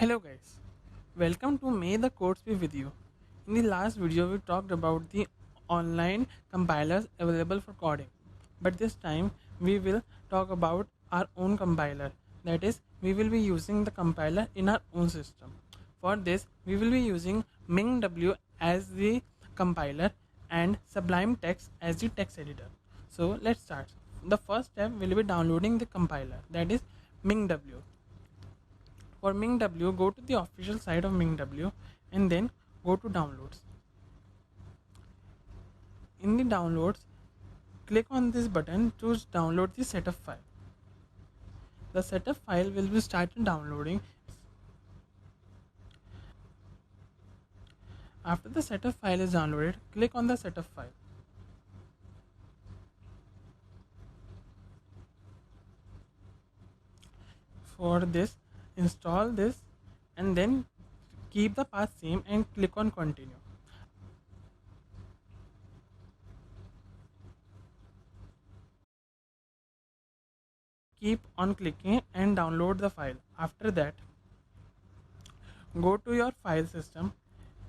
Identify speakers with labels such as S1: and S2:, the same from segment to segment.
S1: Hello guys, welcome to May the Codes Be With You. In the last video we talked about the online compilers available for coding, but this time we will talk about our own compiler. That is, we will be using the compiler in our own system. For this, we will be using MingW as the compiler and Sublime Text as the text editor. So let's start. The first step will be downloading the compiler, that is MingW. For MingW, go to the official site of MingW and then go to downloads. In the downloads, click on this button to download the setup file. The setup file will be started downloading. After the setup file is downloaded, click on the setup file. For this, install this and then keep the path same and click on continue. Keep on clicking and download the file. After that, go to your file system.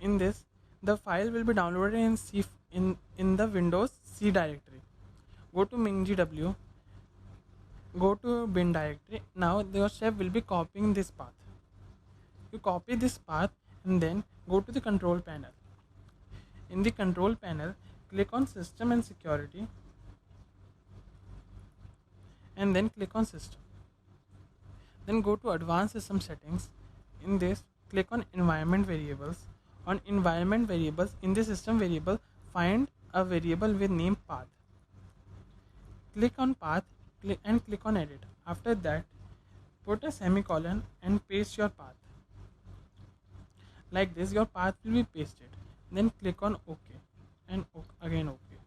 S1: In this, the file will be downloaded in C in the Windows C directory. Go to MingGW, go to bin directory. Now your step will be copying this path. You copy this path and then go to the control panel. In the control panel, click on system and security and then click on system. Then go to advanced system settings. In this, click on environment variables. On environment variables, in the system variable, find a variable with name path. Click on path and click on edit. After that, put a semicolon and paste your path. Like this, your path will be pasted. Then click on OK and again OK.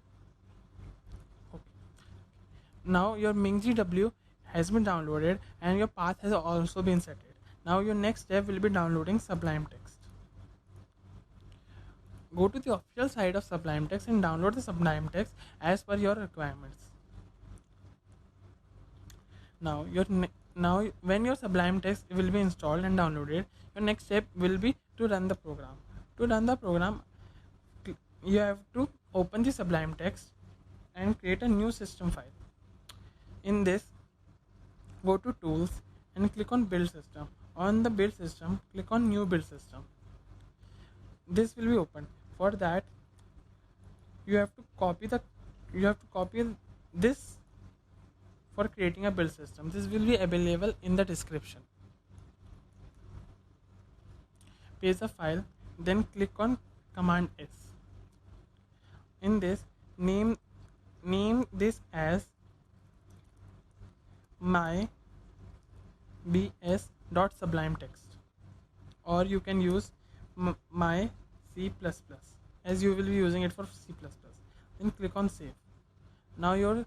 S1: Now your MingGW has been downloaded and your path has also been set. Now your next step will be downloading Sublime Text. Go to the official site of Sublime Text and download the Sublime Text as per your requirements. Now when your Sublime Text will be installed and downloaded, your next step will be to run the program. To run the program, you have to open the Sublime Text and create a new system file. In this, go to tools and click on build system. On the build system, click on new build system. This will be open. For that, you have to copy this for creating a build system. This will be available in the description. Paste the file, then click on Command S. In this, name this as my bs.sublimetext, or you can use my C++ as you will be using it for C++. Then click on save. Now you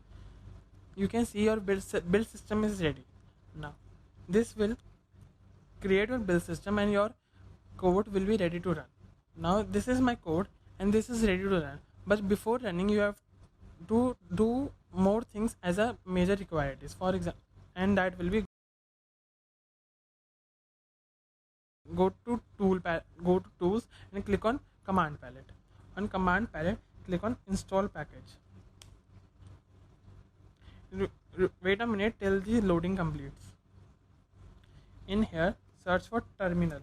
S1: can see your build system is ready. Now this will create your build system and your code will be ready to run. Now this is my code and this is ready to run, but before running you have to do more things as a major requirements. For example, and that will be go to tools and click on command palette. On command palette, click on install package. Wait a minute till the loading completes. In here, search for terminal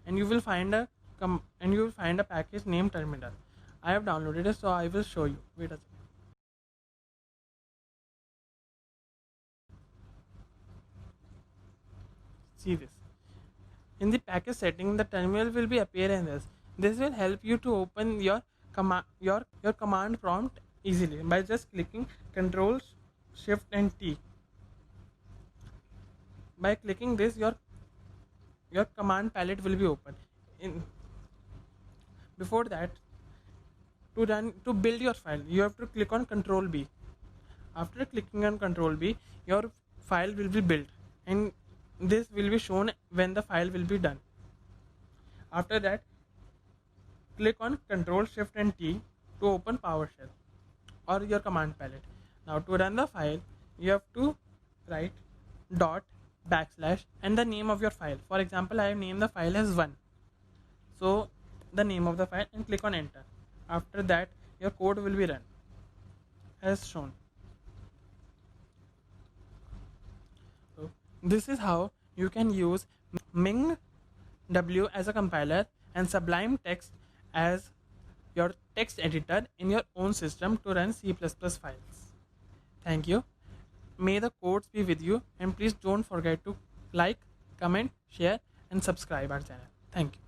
S1: and you will find a package named terminal. I have downloaded it, so I will show you. Wait a second. See this. In the package setting, the terminal will be appear in this. This will help you to open your command prompt easily by just clicking Ctrl Shift and T. By clicking this, your command palette will be open. Before that, to build your file, you have to click on Ctrl B. After clicking on Ctrl B, your file will be built and this will be shown when the file will be done. After that, click on Ctrl Shift and T to open PowerShell or your command palette. Now to run the file, you have to write dot backslash and the name of your file. For example, I have named the file as 1. So the name of the file, and click on enter. After that, your code will be run as shown. So this is how you can use Ming W as a compiler and Sublime Text as your text editor in your own system to run C++ files. Thank you. May the codes be with you, and please don't forget to like, comment, share and subscribe our channel. Thank you.